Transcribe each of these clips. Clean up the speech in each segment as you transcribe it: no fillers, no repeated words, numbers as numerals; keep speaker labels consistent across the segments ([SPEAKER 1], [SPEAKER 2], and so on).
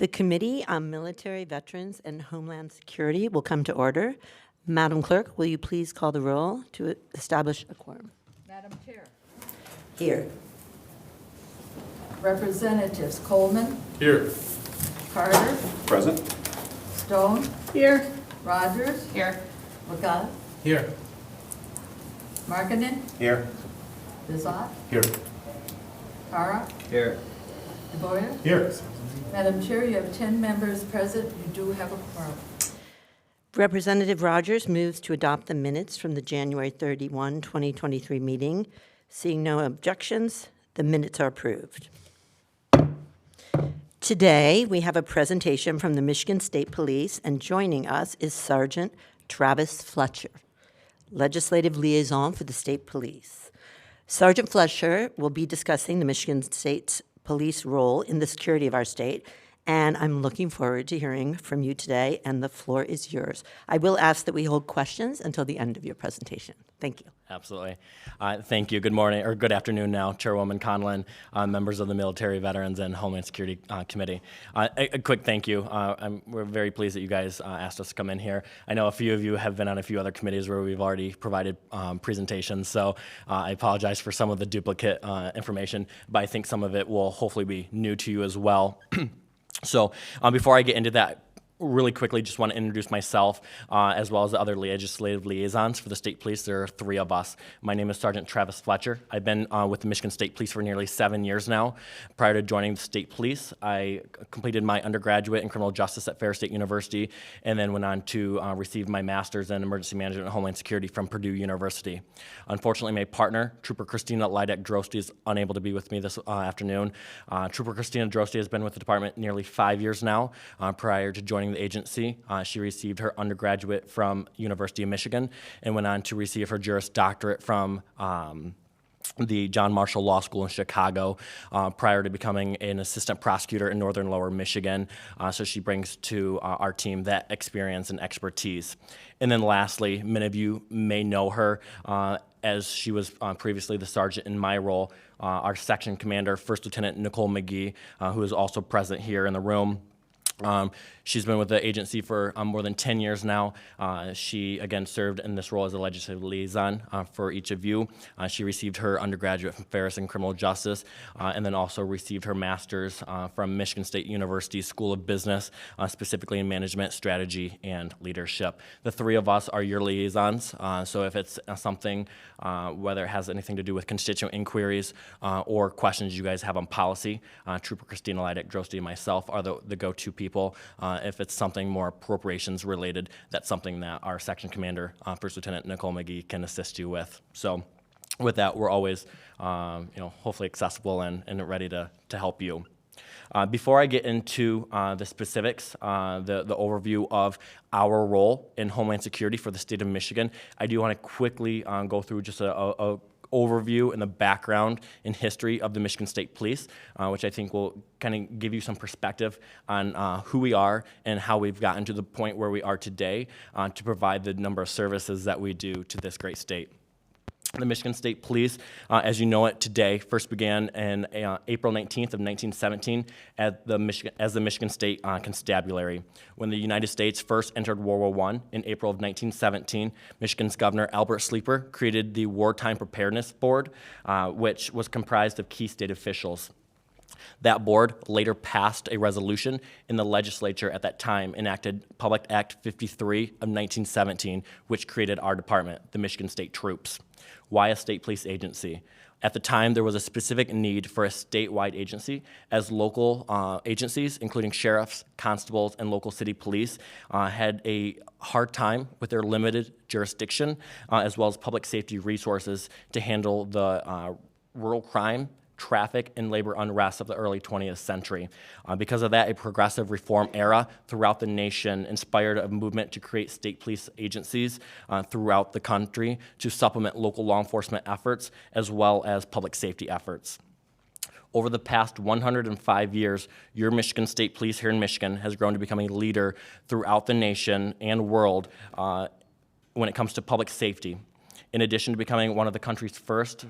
[SPEAKER 1] The Committee on Military, Veterans, and Homeland Security will come to order. Madam Clerk, will you please call the roll to establish a quorum?
[SPEAKER 2] Madam Chair.
[SPEAKER 1] Here.
[SPEAKER 2] Representatives Coleman,
[SPEAKER 3] Here.
[SPEAKER 2] Carter,
[SPEAKER 3] Present.
[SPEAKER 2] Stone,
[SPEAKER 1] Here.
[SPEAKER 2] Rogers,
[SPEAKER 1] Here.
[SPEAKER 2] Lagat,
[SPEAKER 3] Here.
[SPEAKER 2] Markinen,
[SPEAKER 3] Here.
[SPEAKER 2] Bizot,
[SPEAKER 3] Here.
[SPEAKER 2] Kara,
[SPEAKER 3] Here.
[SPEAKER 2] DeBoyer.
[SPEAKER 3] Here.
[SPEAKER 2] Madam Chair, you have 10 members present. You do have a quorum.
[SPEAKER 1] Representative Rogers moves to adopt the minutes from the January 31, 2023 meeting. Seeing no objections, the minutes are approved. Today, we have a presentation from the Michigan State Police, and joining us is Sergeant Travis Fletcher, Legislative Liaison for the State Police. Sergeant Fletcher will be discussing the Michigan State Police role in the security of our state, and I'm looking forward to hearing from you today, and the floor is yours. I will ask that we hold questions until the end of your presentation. Thank you.
[SPEAKER 4] Absolutely. Thank you. Good morning, or good afternoon now, Chairwoman Conlon, members of the Military, Veterans, and Homeland Security Committee. A quick thank you. We're very pleased that you guys asked us to come in here. I know a few of you have been on a few other committees where we've already provided presentations, so I apologize for some of the duplicate information, but I think some of it will hopefully be new to you as well. So before I get into that, really quickly, just want to introduce myself as well as the other legislative liaisons for the state police. There are 3 of us. My name is Sergeant Travis Fletcher. I've been with the Michigan State Police for nearly 7 years now. Prior to joining the state police, I completed my undergraduate in criminal justice at Fair State University, and then went on to receive my master's in emergency management and homeland security from Purdue University. Unfortunately, my partner, Trooper Christina Lydek-Drosty, is unable to be with me this afternoon. Trooper Christina Drosty has been with the department nearly 5 years now. Prior to joining the agency, she received her undergraduate from University of Michigan and went on to receive her Juris Doctorate from the John Marshall Law School in Chicago prior to becoming an assistant prosecutor in northern lower Michigan. So she brings to our team that experience and expertise. And then lastly, many of you may know her as she was previously the sergeant in my role, our section commander, First Lieutenant Nicole McGee, who is also present here in the room. She's been with the agency for more than 10 years now. She, again, served in this role as a legislative liaison for each of you. She received her undergraduate from Ferris in criminal justice, and then also received her master's from Michigan State University School of Business, specifically in management, strategy, and leadership. The 3 of us are your liaisons, so if it's something, whether it has anything to do with constituent inquiries or questions you guys have on policy, Trooper Christina Lydek-Drosty and myself are the go-to people. If it's something more appropriations related, that's something that our section commander, First Lieutenant Nicole McGee, can assist you with. So with that, we're always hopefully accessible and ready to help you. Before I get into the specifics, the overview of our role in Homeland Security for the state of Michigan, I do want to quickly go through just a overview and the background and history of the Michigan State Police, which I think will kind of give you some perspective on who we are and how we've gotten to the point where we are today to provide the number of services that we do to this great state. The Michigan State Police, as you know it today, first began in April 19th of 1917 as the Michigan State Constabulary. When the United States first entered World War I in April of 1917, Michigan's Governor Albert Sleeper created the Wartime Preparedness Board, which was comprised of key state officials. That board later passed a resolution in the legislature at that time, enacted Public Act 53 of 1917, which created our department, the Michigan State Troops. Why a state police agency? At the time, there was a specific need for a statewide agency, as local agencies, including sheriffs, constables, and local city police, had a hard time with their limited jurisdiction, as well as public safety resources to handle the rural crime, traffic, and labor unrest of the early 20th century. Because of that, a progressive reform era throughout the nation inspired a movement to create state police agencies throughout the country to supplement local law enforcement efforts as well as public safety efforts. Over the past 105 years, your Michigan State Police here in Michigan has grown to become a leader throughout the nation and world when it comes to public safety. In addition to becoming one of the country's first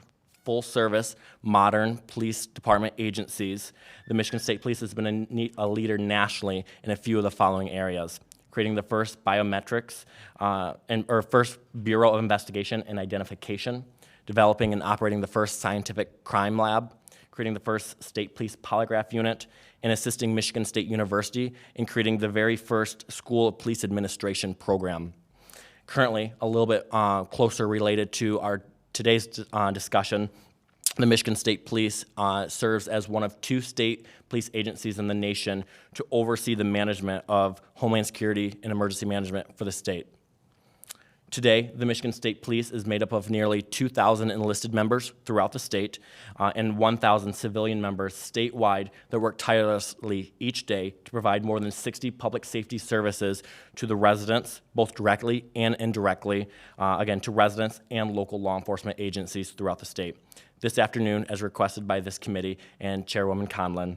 [SPEAKER 4] full-service, modern police department agencies, the Michigan State Police has been a leader nationally in a few of the following areas: creating the first biometrics or first Bureau of Investigation and Identification, developing and operating the first scientific crime lab, creating the first state police polygraph unit, and assisting Michigan State University in creating the very first School of Police Administration program. Currently, a little bit closer related to our today's discussion, the Michigan State Police serves as one of 2 state police agencies in the nation to oversee the management of Homeland Security and emergency management for the state. Today, the Michigan State Police is made up of nearly 2,000 enlisted members throughout the state and 1,000 civilian members statewide that work tirelessly each day to provide more than 60 public safety services to the residents, both directly and indirectly, again, to residents and local law enforcement agencies throughout the state. This afternoon, as requested by this committee and Chairwoman Conlon,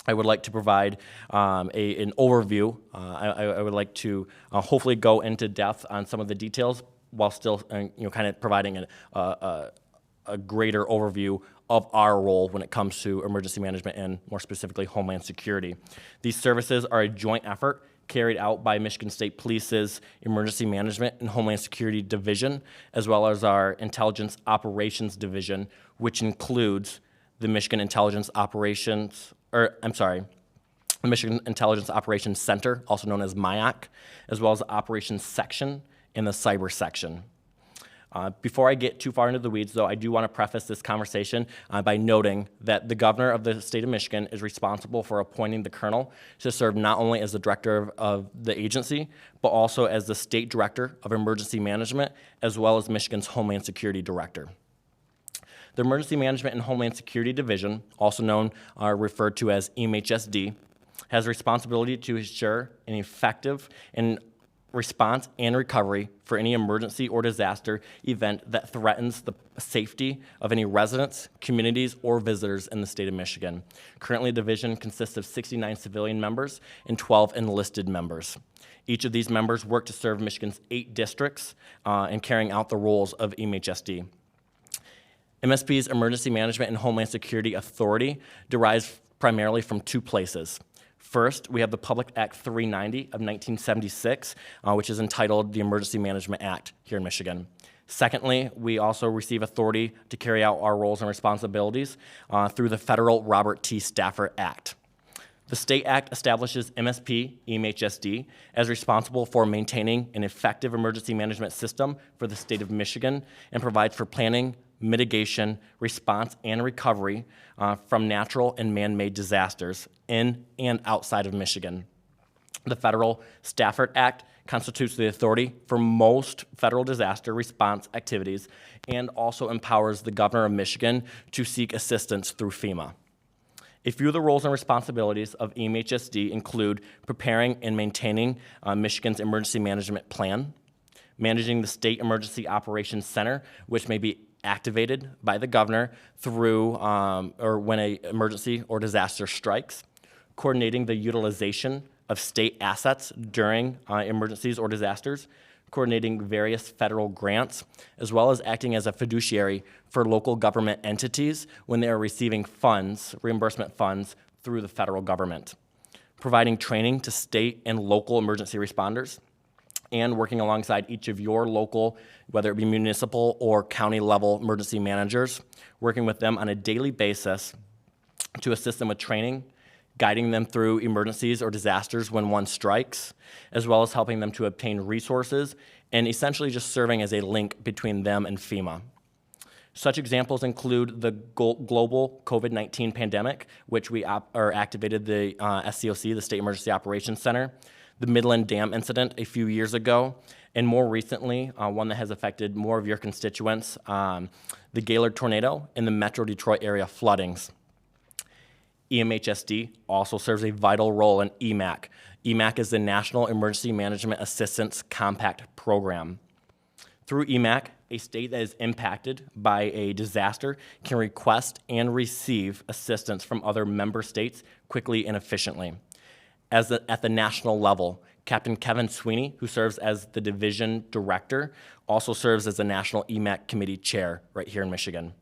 [SPEAKER 4] I would like to provide an overview. I would like to hopefully go into depth on some of the details while still kind of providing a greater overview of our role when it comes to emergency management and more specifically Homeland Security. These services are a joint effort carried out by Michigan State Police's Emergency Management and Homeland Security Division, as well as our Intelligence Operations Division, which includes the Michigan Intelligence Operations, the Michigan Intelligence Operations Center, also known as MIAC, as well as the Operations Section and the Cyber Section. Before I get too far into the weeds, though, I do want to preface this conversation by noting that the governor of the state of Michigan is responsible for appointing the colonel to serve not only as the director of the agency, but also as the state director of emergency management, as well as Michigan's Homeland Security director. The Emergency Management and Homeland Security Division, also known or referred to as EMHSD, has responsibility to ensure an effective response and recovery for any emergency or disaster event that threatens the safety of any residents, communities, or visitors in the state of Michigan. Currently, the division consists of 69 civilian members and 12 enlisted members. Each of these members work to serve Michigan's 8 districts in carrying out the roles of EMHSD. MSP's Emergency Management and Homeland Security Authority derives primarily from 2 places. First, we have the Public Act 390 of 1976, which is entitled the Emergency Management Act here in Michigan. Secondly, we also receive authority to carry out our roles and responsibilities through the federal Robert T. Stafford Act. The state act establishes MSP, EMHSD, as responsible for maintaining an effective emergency management system for the state of Michigan and provides for planning, mitigation, response, and recovery from natural and man-made disasters in and outside of Michigan. The Federal Stafford Act constitutes the authority for most federal disaster response activities and also empowers the governor of Michigan to seek assistance through FEMA. A few of the roles and responsibilities of EMHSD include preparing and maintaining Michigan's emergency management plan, managing the State Emergency Operations Center, which may be activated by the governor through or when an emergency or disaster strikes, coordinating the utilization of state assets during emergencies or disasters, coordinating various federal grants, as well as acting as a fiduciary for local government entities when they are receiving funds, reimbursement funds, through the federal government, providing training to state and local emergency responders, and working alongside each of your local, whether it be municipal or county level emergency managers, working with them on a daily basis to assist them with training, guiding them through emergencies or disasters when one strikes, as well as helping them to obtain resources and essentially just serving as a link between them and FEMA. Such examples include the global COVID-19 pandemic, which we activated the SCOC, the State Emergency Operations Center, the Midland Dam incident a few years ago, and more recently, one that has affected more of your constituents, the Gaylord tornado and the Metro Detroit area floodings. EMHSD also serves a vital role in EMAC. EMAC is the National Emergency Management Assistance Compact Program. Through EMAC, a state that is impacted by a disaster can request and receive assistance from other member states quickly and efficiently. At the national level, Captain Kevin Sweeney, who serves as the division director, also serves as the National EMAC Committee Chair right here in Michigan.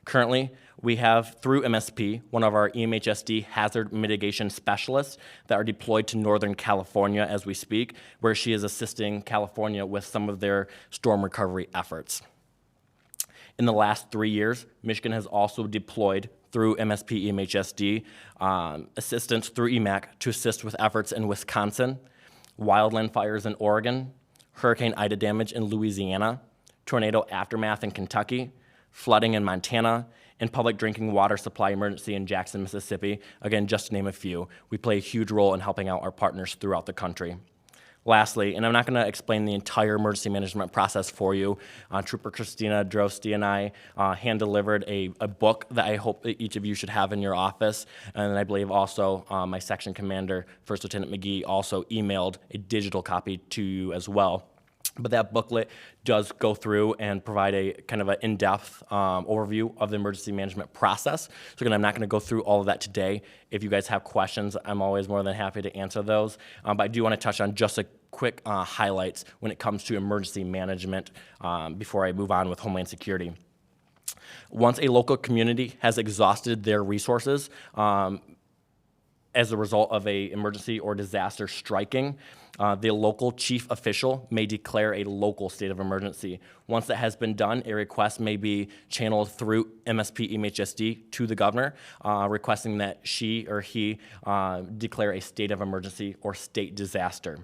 [SPEAKER 4] Currently, we have, through MSP, one of our EMHSD hazard mitigation specialists that are deployed to Northern California as we speak, where she is assisting California with some of their storm recovery efforts. In the last 3 years, Michigan has also deployed through MSP EMHSD assistance through EMAC to assist with efforts in Wisconsin, wildland fires in Oregon, Hurricane Ida damage in Louisiana, tornado aftermath in Kentucky, flooding in Montana, and public drinking water supply emergency in Jackson, Mississippi. Again, just to name a few. We play a huge role in helping out our partners throughout the country. Lastly, and I'm not going to explain the entire emergency management process for you, Trooper Christina Drosty and I hand-delivered a book that I hope that each of you should have in your office, and I believe also my section commander, First Lieutenant McGee, also emailed a digital copy to you as well. But that booklet does go through and provide a kind of an in-depth overview of the emergency management process. So again, I'm not going to go through all of that today. If you guys have questions, I'm always more than happy to answer those. But I do want to touch on just a quick highlights when it comes to emergency management before I move on with Homeland Security. Once a local community has exhausted their resources as a result of an emergency or disaster striking, the local chief official may declare a local state of emergency. Once that has been done, a request may be channeled through MSP EMHSD to the governor, requesting that she or he declare a state of emergency or state disaster.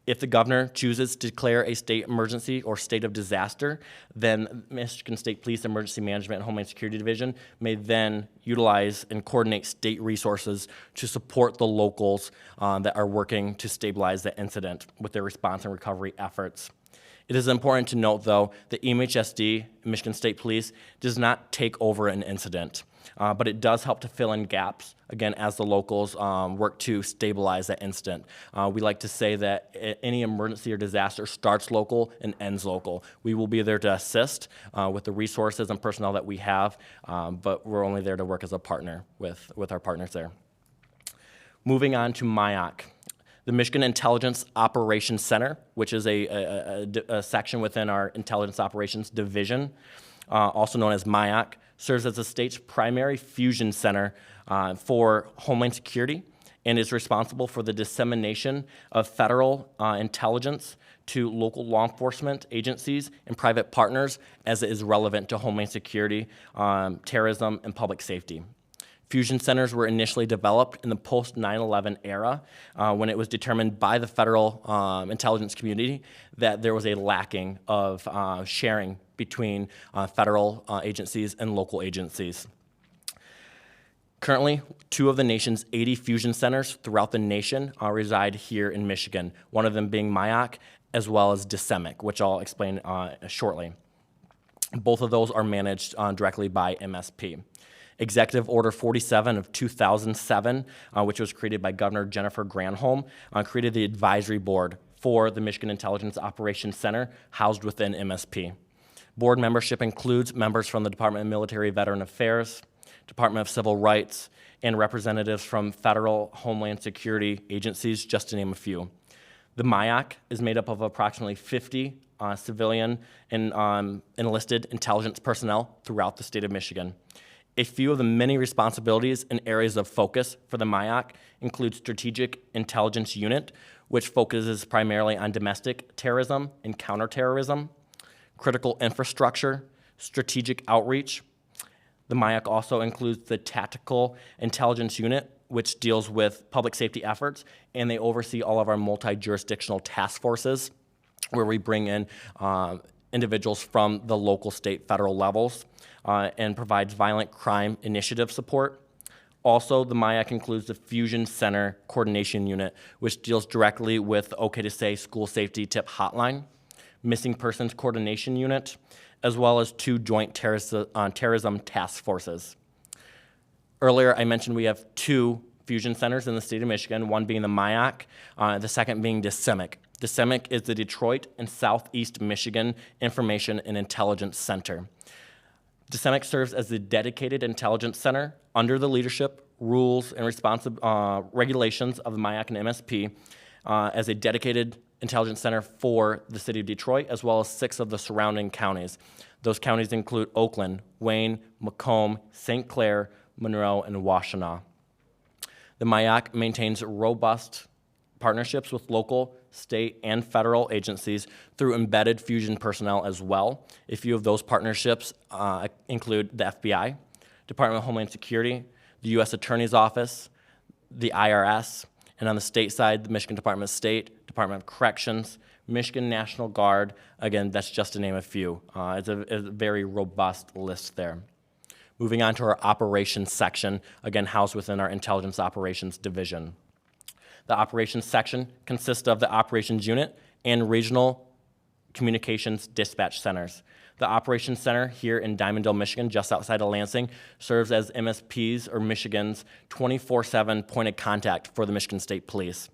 [SPEAKER 4] If the governor chooses to declare a state emergency or state of disaster, then Michigan State Police Emergency Management and Homeland Security Division may then utilize and coordinate state resources to support the locals that are working to stabilize the incident with their response and recovery efforts. It is important to note, though, that EMHSD, Michigan State Police, does not take over an incident, but it does help to fill in gaps, again, as the locals work to stabilize that incident. We like to say that any emergency or disaster starts local and ends local. We will be there to assist with the resources and personnel that we have, but we're only there to work as a partner with our partners there. Moving on to MIOC. The Michigan Intelligence Operations Center, which is a section within our Intelligence Operations Division, also known as MIOC, serves as the state's primary fusion center for Homeland Security and is responsible for the dissemination of federal intelligence to local law enforcement agencies and private partners as it is relevant to Homeland Security, terrorism, and public safety. Fusion centers were initially developed in the post-9/11 era when it was determined by the federal intelligence community that there was a lacking of sharing between federal agencies and local agencies. Currently, 2 of the nation's 80 fusion centers throughout the nation reside here in Michigan, one of them being MIOC as well as DSEMIC, which I'll explain shortly. Both of those are managed directly by MSP. Executive Order 47 of 2007, which was created by Governor Jennifer Granholm, created the advisory board for the Michigan Intelligence Operations Center housed within MSP. Board membership includes members from the Department of Military Veteran Affairs, Department of Civil Rights, and representatives from federal Homeland Security agencies, just to name a few. The MIOC is made up of approximately 50 civilian and enlisted intelligence personnel throughout the state of Michigan. A few of the many responsibilities and areas of focus for the MIOC include Strategic Intelligence Unit, which focuses primarily on domestic terrorism and counterterrorism, critical infrastructure, strategic outreach. The MIOC also includes the Tactical Intelligence Unit, which deals with public safety efforts, and they oversee all of our multi-jurisdictional task forces, where we bring in individuals from the local, state, federal levels, and provides violent crime initiative support. Also, the MIOC includes the Fusion Center Coordination Unit, which deals directly with OK to Say School Safety Tip Hotline, Missing Persons Coordination Unit, as well as 2 joint terrorism task forces. Earlier, I mentioned we have 2 fusion centers in the state of Michigan, one being the MIOC, the second being DSEMIC. DSEMIC is the Detroit and Southeast Michigan Information and Intelligence Center. DSEMIC serves as the dedicated intelligence center under the leadership, rules, and regulations of the MIOC and MSP as a dedicated intelligence center for the city of Detroit, as well as 6 of the surrounding counties. Those counties include Oakland, Wayne, Macomb, St. Clair, Monroe, and Washtenaw. The MIAC maintains robust partnerships with local, state, and federal agencies through embedded fusion personnel as well. A few of those partnerships include the FBI, Department of Homeland Security, the U.S. Attorney's Office, the IRS, and on the state side, the Michigan Department of State, Department of Corrections, Michigan National Guard. Again, that's just to name a few. It's a very robust list there. Moving on to our operations section, again housed within our intelligence operations division. The operations section consists of the operations unit and regional communications dispatch centers. The operations center here in Diamondale, Michigan, just outside of Lansing, serves as MSP's or Michigan's 24/7 point of contact for the Michigan State Police.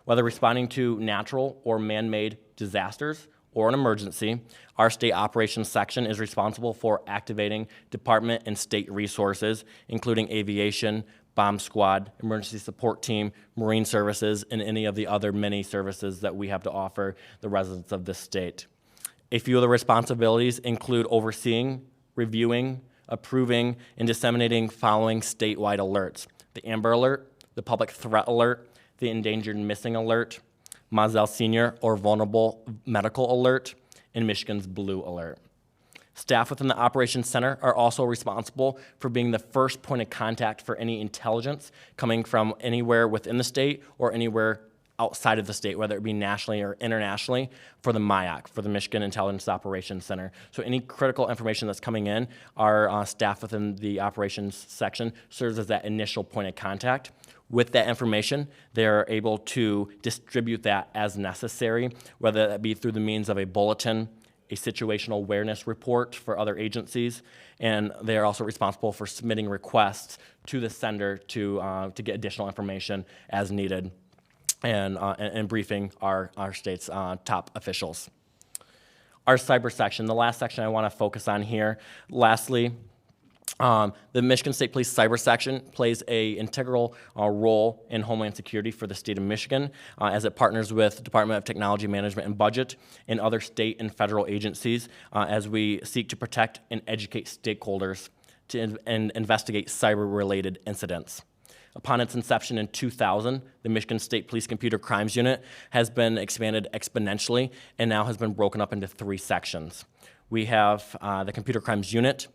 [SPEAKER 4] Whether responding to natural or man-made disasters or an emergency, our state operations section is responsible for activating department and state resources, including aviation, bomb squad, emergency support team, marine services, and any of the other many services that we have to offer the residents of this state. A few of the responsibilities include overseeing, reviewing, approving, and disseminating following statewide alerts: the Amber Alert, the Public Threat Alert, the Endangered Missing Alert, Moselle Senior or Vulnerable Medical Alert, and Michigan's Blue Alert. Staff within the Operations Center are also responsible for being the first point of contact for any intelligence coming from anywhere within the state or anywhere outside of the state, whether it be nationally or internationally, for the MIAC, for the Michigan Intelligence Operations Center. So any critical information that's coming in, our staff within the operations section serves as that initial point of contact. With that information, they're able to distribute that as necessary, whether that be through the means of a bulletin, a situational awareness report for other agencies, and they are also responsible for submitting requests to the sender to get additional information as needed, and briefing our state's top officials. Our cyber section, the last section I want to focus on here. Lastly, the Michigan State Police Cyber Section plays an integral role in Homeland Security for the state of Michigan as it partners with the Department of Technology Management and Budget and other state and federal agencies as we seek to protect and educate stakeholders and investigate cyber-related incidents. Upon its inception in 2000, the Michigan State Police Computer Crimes Unit has been expanded exponentially and now has been broken up into 3 sections. We have the Computer Crimes Unit,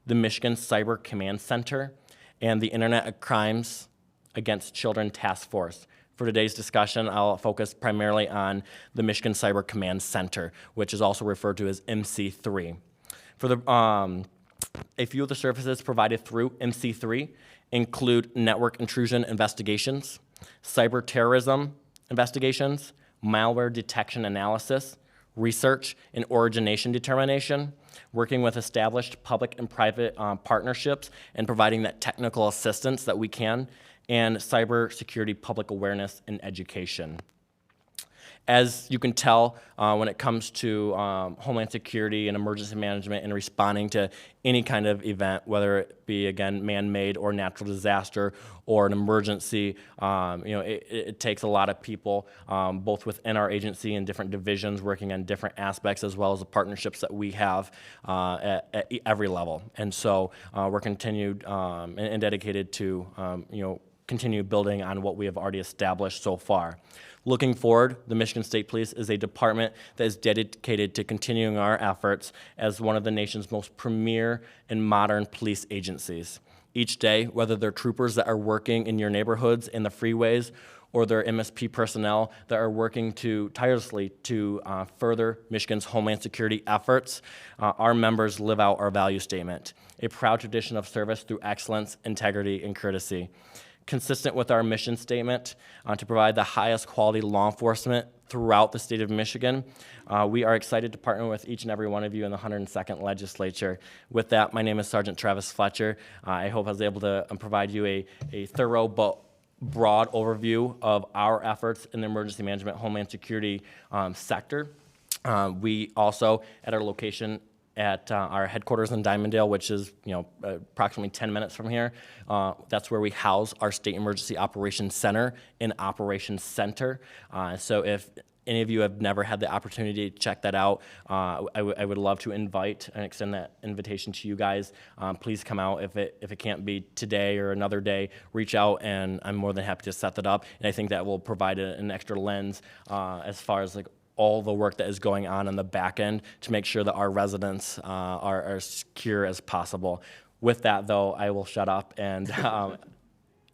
[SPEAKER 4] the Michigan Cyber Command Center, and the Internet of Crimes Against Children Task Force. For today's discussion, I'll focus primarily on the Michigan Cyber Command Center, which is also referred to as MC3. For the a few of the services provided through MC3 include network intrusion investigations, cyber terrorism investigations, malware detection analysis, research and origination determination, working with established public and private partnerships and providing that technical assistance that we can, and cybersecurity public awareness and education. As you can tell, when it comes to Homeland Security and emergency management and responding to any kind of event, whether it be, again, man-made or natural disaster or an emergency, it takes a lot of people, both within our agency and different divisions working on different aspects, as well as the partnerships that we have at every level. And so we're continued and dedicated to, continue building on what we have already established so far. Looking forward, the Michigan State Police is a department that is dedicated to continuing our efforts as one of the nation's most premier and modern police agencies. Each day, whether they're troopers that are working in your neighborhoods, in the freeways, or they're MSP personnel that are working tirelessly to further Michigan's Homeland Security efforts, our members live out our value statement, a proud tradition of service through excellence, integrity, and courtesy. Consistent with our mission statement to provide the highest quality law enforcement throughout the state of Michigan, we are excited to partner with each and every one of you in the 102nd Legislature. With that, my name is Sergeant Travis Fletcher. I hope I was able to provide you a thorough but broad overview of our efforts in the emergency management Homeland Security sector. We also, at our location at our headquarters in Diamondale, which is approximately 10 minutes from here. That's where we house our State Emergency Operations Center and Operations Center. So if any of you have never had the opportunity to check that out, I would love to invite and extend that invitation to you guys. Please come out. If it can't be today or another day, reach out, and I'm more than happy to set that up. And I think that will provide an extra lens as far as like all the work that is going on the back end to make sure that our residents are as secure as possible. With that, though, I will shut up and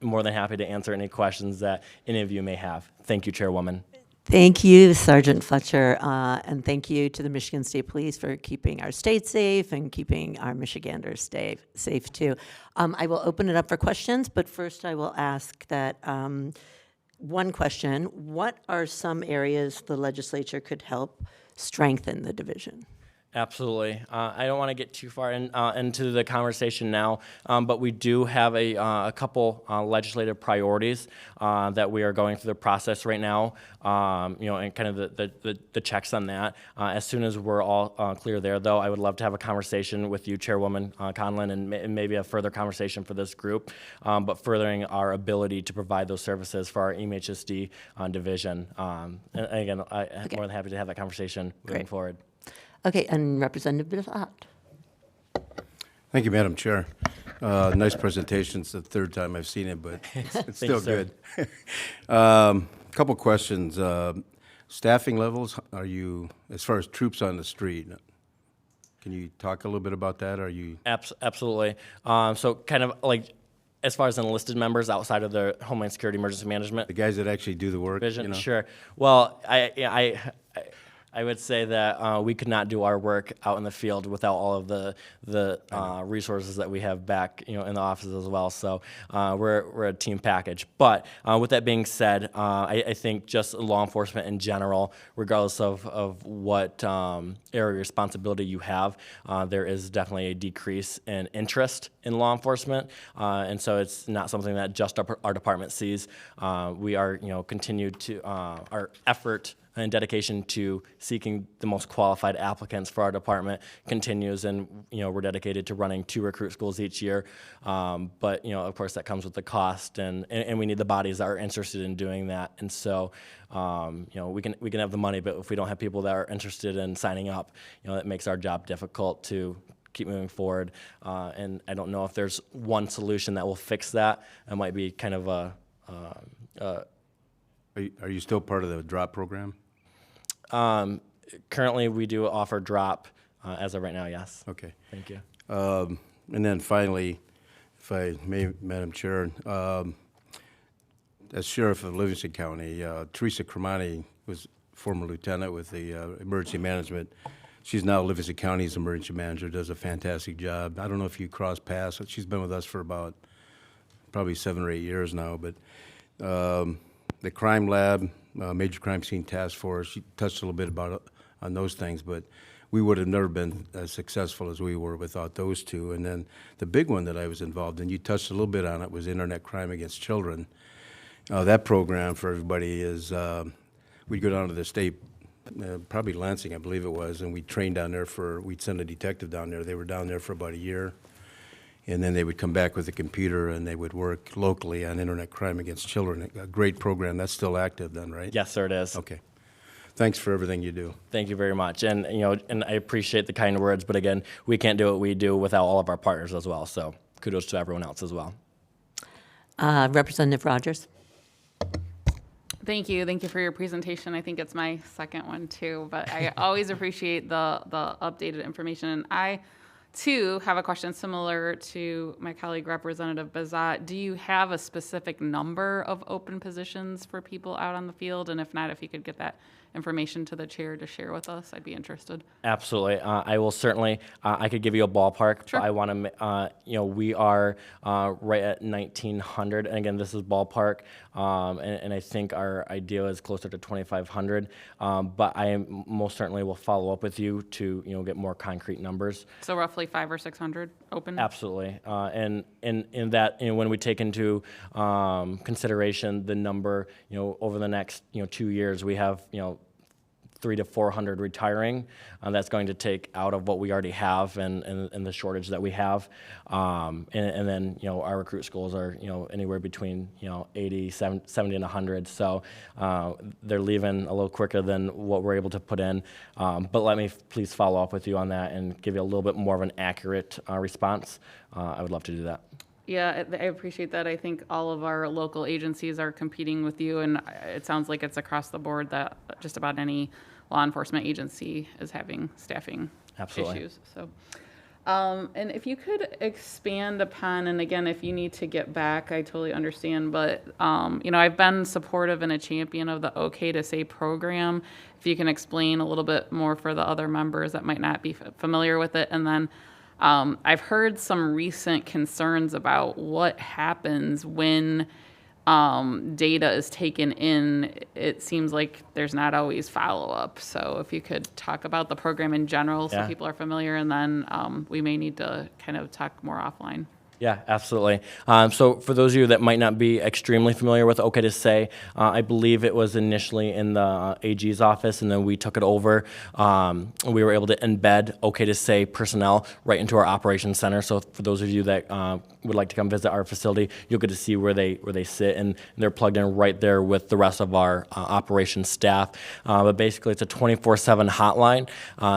[SPEAKER 4] more than happy to answer any questions that any of you may have. Thank you, Chairwoman.
[SPEAKER 1] Thank you, Sergeant Fletcher, and thank you to the Michigan State Police for keeping our state safe and keeping our Michiganders safe too. I will open it up for questions, but first I will ask that one question: what are some areas the legislature could help strengthen the division?
[SPEAKER 4] Absolutely. I don't want to get too far into the conversation now, but we do have a couple legislative priorities that we are going through the process right now, and kind of the checks on that. As soon as we're all clear there, though, I would love to have a conversation with you, Chairwoman Conlon, and maybe a further conversation for this group, but furthering our ability to provide those services for our MHSD division. And again, I'm more than happy to have that conversation moving forward.
[SPEAKER 1] Okay, and Representative Bilhat.
[SPEAKER 3] Thank you, Madam Chair. Nice presentation. It's the third time I've seen it, but it's still
[SPEAKER 4] sir.
[SPEAKER 3] good. Couple questions. Staffing levels, are you, as far as troops on the street, can you talk a little bit about that? Are you?
[SPEAKER 4] Absolutely. So kind of like as far as enlisted members outside of the Homeland Security Emergency Management
[SPEAKER 3] The guys that actually do the work?
[SPEAKER 4] Division,
[SPEAKER 3] you know?
[SPEAKER 4] sure. Well, I would say that we could not do our work out in the field without all of the resources that we have back, in the offices as well. So we're a team package. But with that being said, I think just law enforcement in general, regardless of what area of responsibility you have, there is definitely a decrease in interest in law enforcement, and so it's not something that just our department sees. We are, continued to our effort and dedication to seeking the most qualified applicants for our department continues, and we're dedicated to running 2 recruit schools each year. But of course, that comes with the cost, and we need the bodies that are interested in doing that. And so, we can have the money, but if we don't have people that are interested in signing up, that makes our job difficult to keep moving forward. And I don't know if there's one solution that will fix that. It might be kind of
[SPEAKER 3] Are you still part of the DROP program?
[SPEAKER 4] Currently, we do offer drop as of right now, yes.
[SPEAKER 3] Okay.
[SPEAKER 4] Thank you.
[SPEAKER 3] And then finally, if I may, Madam Chair, as Sheriff of Livingston County, Teresa Cremani was former lieutenant with the Emergency Management. She's now Livingston County's Emergency Manager, does a fantastic job. I don't know if you cross paths. She's been with us for about probably 7 or 8 years now, but the crime lab, major crime scene task force, she touched a little bit about on those things, but we would have never been as successful as we were without those two. And then the big one that I was involved in, you touched a little bit on it, was internet crime against children. That program for everybody is, we'd go down to the state, probably Lansing, I believe it was, and we'd train down there we'd send a detective down there. They were down there for about a year. And then they would come back with a computer and they would work locally on internet crime against children. A great program. That's still active then, right?
[SPEAKER 4] Yes, sir, it is.
[SPEAKER 3] Okay. Thanks for everything you do.
[SPEAKER 4] Thank you very much. And, and I appreciate the kind words, but again, we can't do what we do without all of our partners as well. So kudos to everyone else as well.
[SPEAKER 1] Representative Rogers.
[SPEAKER 5] Thank you. Thank you for your presentation. I think it's my second one too, but I always appreciate the updated information. And I too have a question similar to my colleague Representative Bazat. Do you have a specific number of open positions for people out on the field? And if not, if you could get that information to the chair to share with us, I'd be interested.
[SPEAKER 4] Absolutely. I will certainly, I could give you a ballpark.
[SPEAKER 5] Sure.
[SPEAKER 4] But I want to, we are right at 1,900. And again, this is ballpark. And I think our ideal is closer to 2,500. But I most certainly will follow up with you to, get more concrete numbers.
[SPEAKER 5] So roughly 500 or 600 open?
[SPEAKER 4] Absolutely. And in that, when we take into consideration the number, over the next, 2 years, we have, 300 to 400 retiring. That's going to take out of what we already have and the shortage that we have. And then, our recruit schools are, anywhere between, 80, 70, and 100. So they're leaving a little quicker than what we're able to put in. But let me please follow up with you on that and give you a little bit more of an accurate response. I would love to do that.
[SPEAKER 5] Yeah, I appreciate that. I think all of our local agencies are competing with you, and it sounds like it's across the board that just about any law enforcement agency is having staffing
[SPEAKER 4] Absolutely.
[SPEAKER 5] issues. So, and if you could expand upon, and again, if you need to get back, I totally understand, but, I've been supportive and a champion of the OK to Say program. If you can explain a little bit more for the other members that might not be familiar with it, and then I've heard some recent concerns about what happens when data is taken in. It seems like there's not always follow-up. So if you could talk about the program in general so
[SPEAKER 4] Yeah.
[SPEAKER 5] people are familiar, and then we may need to kind of talk more offline.
[SPEAKER 4] Yeah, absolutely. So for those of you that might not be extremely familiar with OK to Say, I believe it was initially in the AG's office, and then we took it over. We were able to embed OK to Say personnel right into our operations center. So for those of you that would like to come visit our facility, you'll get to see where they sit, and they're plugged in right there with the rest of our operations staff. But basically, it's a 24/7 hotline.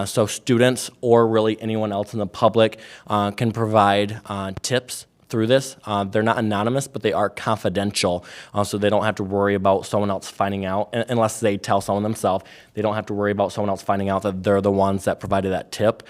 [SPEAKER 4] So students or really anyone else in the public can provide tips through this. They're not anonymous, but they are confidential, so they don't have to worry about someone else finding out, unless they tell someone themselves. They don't have to worry about someone else finding out that they're the ones that provided that tip.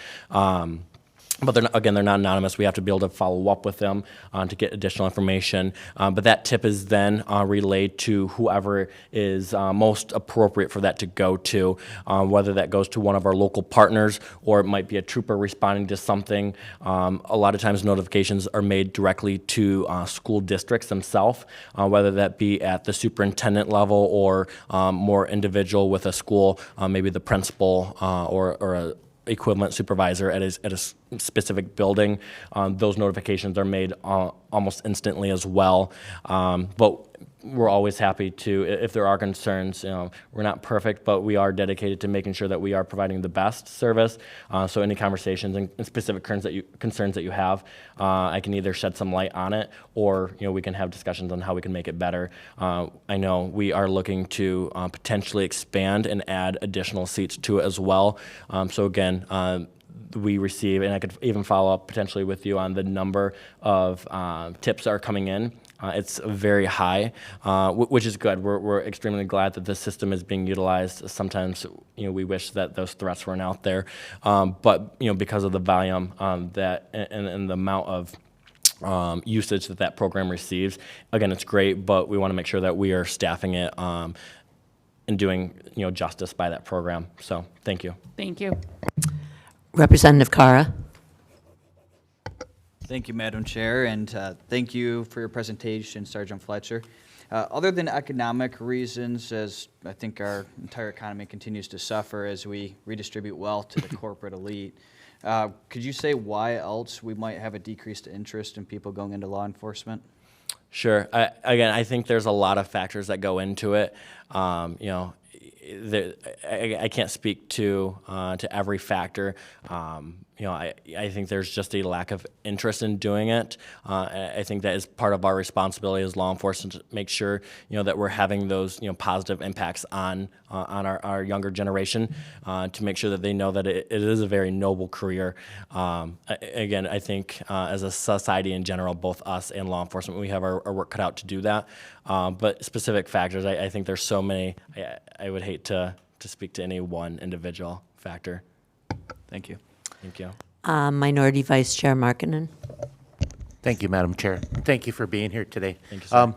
[SPEAKER 4] But they're not anonymous. We have to be able to follow up with them to get additional information. But that tip is then relayed to whoever is most appropriate for that to go to, whether that goes to one of our local partners or it might be a trooper responding to something. A lot of times notifications are made directly to school districts themselves, whether that be at the superintendent level or more individual with a school, maybe the principal or a equivalent supervisor at a specific building. Those notifications are made almost instantly as well. But we're always happy to, if there are concerns, we're not perfect, but we are dedicated to making sure that we are providing the best service. So any conversations and specific concerns that you have, I can either shed some light on it, or we can have discussions on how we can make it better. I know we are looking to potentially expand and add additional seats to it as well. So again, we receive, and I could even follow up potentially with you on the number of tips that are coming in. It's very high, which is good. We're extremely glad that this system is being utilized. Sometimes, we wish that those threats weren't out there, but because of the volume that and the amount of usage that program receives, again, it's great. But we want to make sure that we are staffing it and doing justice by that program. So, thank you.
[SPEAKER 5] Thank you.
[SPEAKER 1] Representative Cara.
[SPEAKER 6] Thank you, Madam Chair, and thank you for your presentation, Sergeant Fletcher. Other than economic reasons, as I think our entire economy continues to suffer as we redistribute wealth to the corporate elite, could you say why else we might have a decreased interest in people going into law enforcement?
[SPEAKER 4] Sure. I think there's a lot of factors that go into it. I can't speak to every factor. I think there's just a lack of interest in doing it. I think that is part of our responsibility as law enforcement to make sure that we're having those positive impacts on our younger generation, to make sure that they know that it is a very noble career. Again, I think as a society in general, both us and law enforcement, we have our work cut out to do that. But specific factors, I think there's so many. I would hate to speak to any one individual factor.
[SPEAKER 6] Thank you.
[SPEAKER 4] Thank you.
[SPEAKER 1] Minority Vice Chair Markkinen.
[SPEAKER 7] Thank you, Madam Chair. Thank you for being here today.
[SPEAKER 4] Thank you, sir.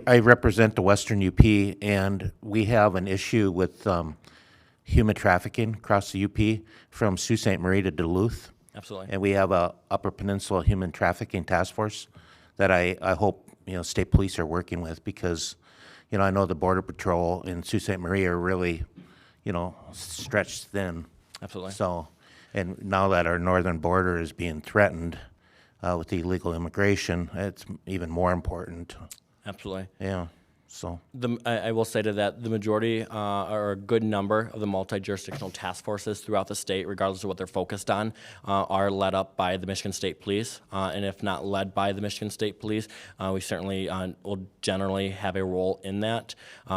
[SPEAKER 7] I represent the Western UP, and we have an issue with human trafficking across the UP from Sault Ste. Marie to Duluth.
[SPEAKER 4] Absolutely.
[SPEAKER 7] And we have a Upper Peninsula Human Trafficking Task Force that I hope state police are working with, because I know the Border Patrol in Sault Ste. Marie are really stretched thin.
[SPEAKER 4] Absolutely.
[SPEAKER 7] So, and now that our northern border is being threatened with illegal immigration, it's even more important.
[SPEAKER 4] Absolutely.
[SPEAKER 7] Yeah. So,
[SPEAKER 4] I will say to that, the majority or a good number of the multi-jurisdictional task forces throughout the state, regardless of what they're focused on, are led up by the Michigan State Police. And if not led by the Michigan State Police, we certainly will generally have a role in that.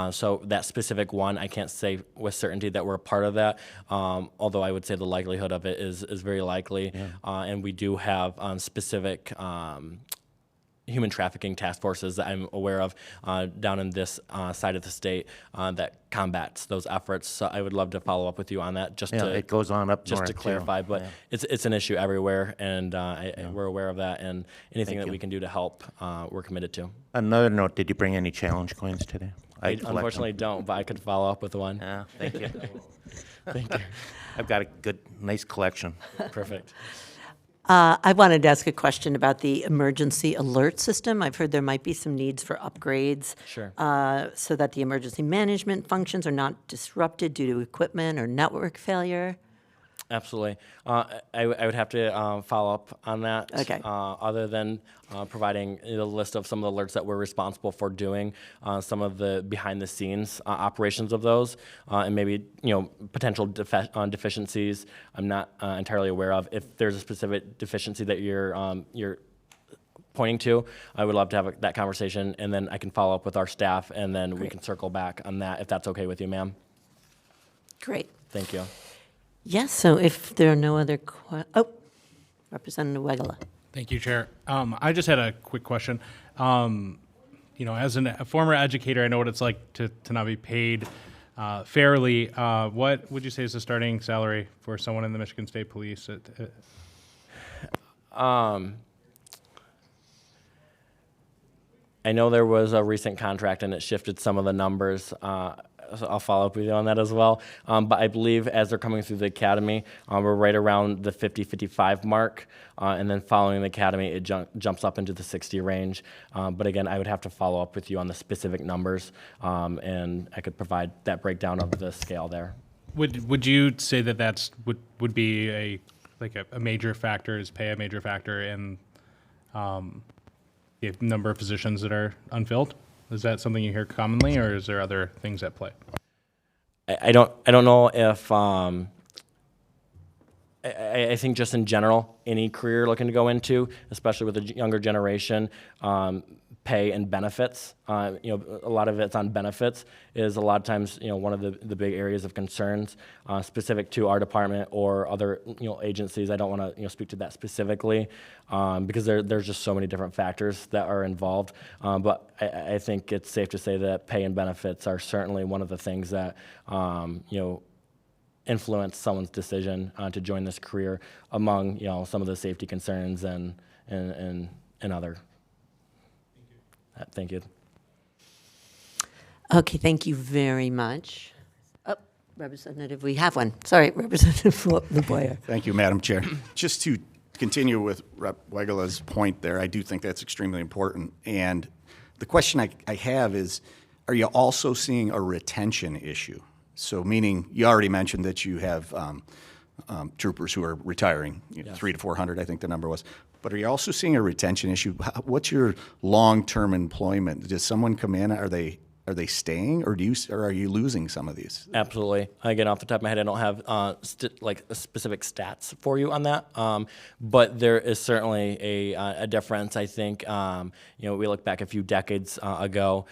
[SPEAKER 4] So that specific one, I can't say with certainty that we're a part of that, although I would say the likelihood of it is very likely. And we do have specific human trafficking task forces that I'm aware of down in this side of the state that combats those efforts. So I would love to follow up with you on that, just
[SPEAKER 7] yeah,
[SPEAKER 4] to
[SPEAKER 7] it goes on up
[SPEAKER 4] just
[SPEAKER 7] north,
[SPEAKER 4] to
[SPEAKER 7] too.
[SPEAKER 4] clarify. But
[SPEAKER 7] Yeah.
[SPEAKER 4] it's an issue everywhere, and we're aware of that. And anything that we can do to help, we're committed to.
[SPEAKER 7] Another note, did you bring any challenge coins today?
[SPEAKER 4] I
[SPEAKER 7] collect them.
[SPEAKER 4] unfortunately don't, but I could follow up with one.
[SPEAKER 7] Yeah, thank you.
[SPEAKER 4] Thank you.
[SPEAKER 7] I've got a good, nice collection.
[SPEAKER 4] Perfect.
[SPEAKER 1] I wanted to ask a question about the emergency alert system. I've heard there might be some needs for upgrades.
[SPEAKER 4] Sure.
[SPEAKER 1] So that the emergency management functions are not disrupted due to equipment or network failure.
[SPEAKER 4] Absolutely. I would have to follow up on that.
[SPEAKER 1] Okay.
[SPEAKER 4] Other than providing the list of some of the alerts that we're responsible for doing, some of the behind-the-scenes operations of those, and maybe potential deficiencies I'm not entirely aware of. If there's a specific deficiency that you're pointing to, I would love to have that conversation, and then I can follow up with our staff, and then we can circle back on that if that's okay with you, ma'am.
[SPEAKER 1] Great.
[SPEAKER 4] Thank you.
[SPEAKER 1] Yes, so if there are no other Representative Wegela.
[SPEAKER 8] Thank you, Chair. I just had a quick question. As a former educator, I know what it's like to not be paid fairly. What would you say is the starting salary for someone in the Michigan State Police?
[SPEAKER 4] I know there was a recent contract and it shifted some of the numbers. So I'll follow up with you on that as well. But I believe as they're coming through the academy, we're right around the 50-55 mark. And then following the academy, it jumps up into the 60 range. But again, I would have to follow up with you on the specific numbers. And I could provide that breakdown of the scale there.
[SPEAKER 8] Would you say that would be a major factor? Is pay a major factor in the number of positions that are unfilled? Is that something you hear commonly, or is there other things at play?
[SPEAKER 4] I don't know if I think just in general, any career you're looking to go into, especially with the younger generation, pay and benefits. A lot of it's on benefits is a lot of times, one of the big areas of concerns specific to our department or other, agencies. I don't want to, speak to that specifically because there's just so many different factors that are involved. But I think it's safe to say that pay and benefits are certainly one of the things that, influence someone's decision to join this career among, some of the safety concerns and other. Thank you.
[SPEAKER 1] Okay, thank you very much. Oh, Representative, we have one. Sorry, Representative LeBoyer.
[SPEAKER 9] Thank you, Madam Chair. Just to continue with Rep. Wegela's point there, I do think that's extremely important. And the question I have is, are you also seeing a retention issue? So meaning, you already mentioned that you have troopers who are retiring, 300 to 400, I think the number was. But are you also seeing a retention issue? What's your long-term employment? Does someone come in? Are they staying, or are you losing some of these?
[SPEAKER 4] Absolutely. Again, off the top of my head, I don't have specific stats for you on that, but there is certainly a difference. I think we look back a few decades ago,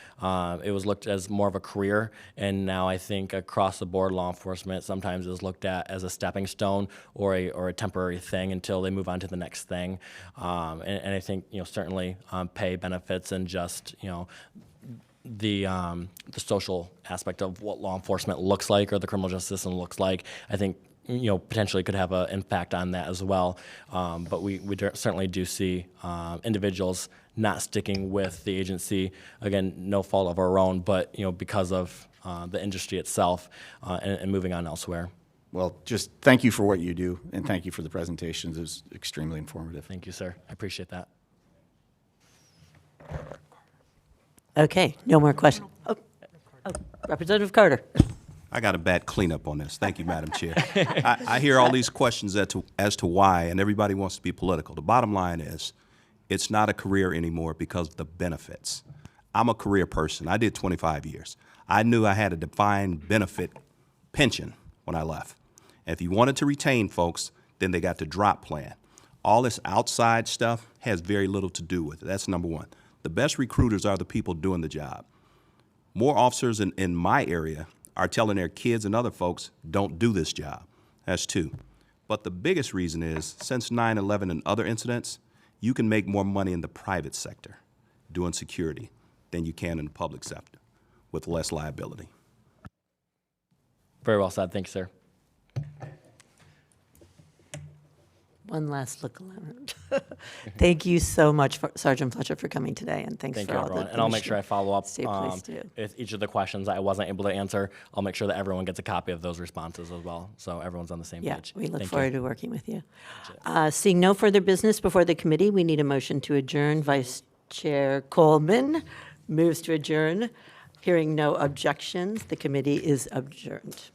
[SPEAKER 4] it was looked as more of a career, and now I think across the board, law enforcement sometimes is looked at as a stepping stone or a temporary thing until they move on to the next thing. And I think certainly pay, benefits, and just the social aspect of what law enforcement looks like or the criminal justice system looks like, I think potentially could have an impact on that as well. But we certainly do see individuals not sticking with the agency, again, no fault of our own, but because of the industry itself and moving on elsewhere.
[SPEAKER 9] Well, just thank you for what you do, and thank you for the presentations. It was extremely informative.
[SPEAKER 4] Thank you, sir. I appreciate that.
[SPEAKER 1] Okay, no more questions. Oh, Representative Carter.
[SPEAKER 10] I got a bad cleanup on this. Thank you, Madam Chair. I hear all these questions as to why, and everybody wants to be political. The bottom line is, it's not a career anymore because of the benefits. I'm a career person. I did 25 years. I knew I had a defined benefit pension when I left. And if you wanted to retain folks, then they got the drop plan. All this outside stuff has very little to do with it. That's number one. The best recruiters are the people doing the job. More officers in my area are telling their kids and other folks, don't do this job. That's two. But the biggest reason is, since 9/11 and other incidents, you can make more money in the private sector doing security than you can in the public sector with less liability.
[SPEAKER 4] Very well said. Thank you, sir.
[SPEAKER 1] One last look around. Thank you so much, Sergeant Fletcher, for coming today, and thanks
[SPEAKER 4] Thank
[SPEAKER 1] for
[SPEAKER 4] you,
[SPEAKER 1] all
[SPEAKER 4] everyone.
[SPEAKER 1] the
[SPEAKER 4] And I'll make sure I follow up
[SPEAKER 1] State Police do.
[SPEAKER 4] with each of the questions I wasn't able to answer. I'll make sure that everyone gets a copy of those responses as well, so everyone's on the same
[SPEAKER 1] Yeah,
[SPEAKER 4] page.
[SPEAKER 1] we look
[SPEAKER 4] Thank
[SPEAKER 1] forward
[SPEAKER 4] you.
[SPEAKER 1] to working with you. Seeing no further business before the committee, we need a motion to adjourn. Vice Chair Coleman moves to adjourn. Hearing no objections, the committee is adjourned.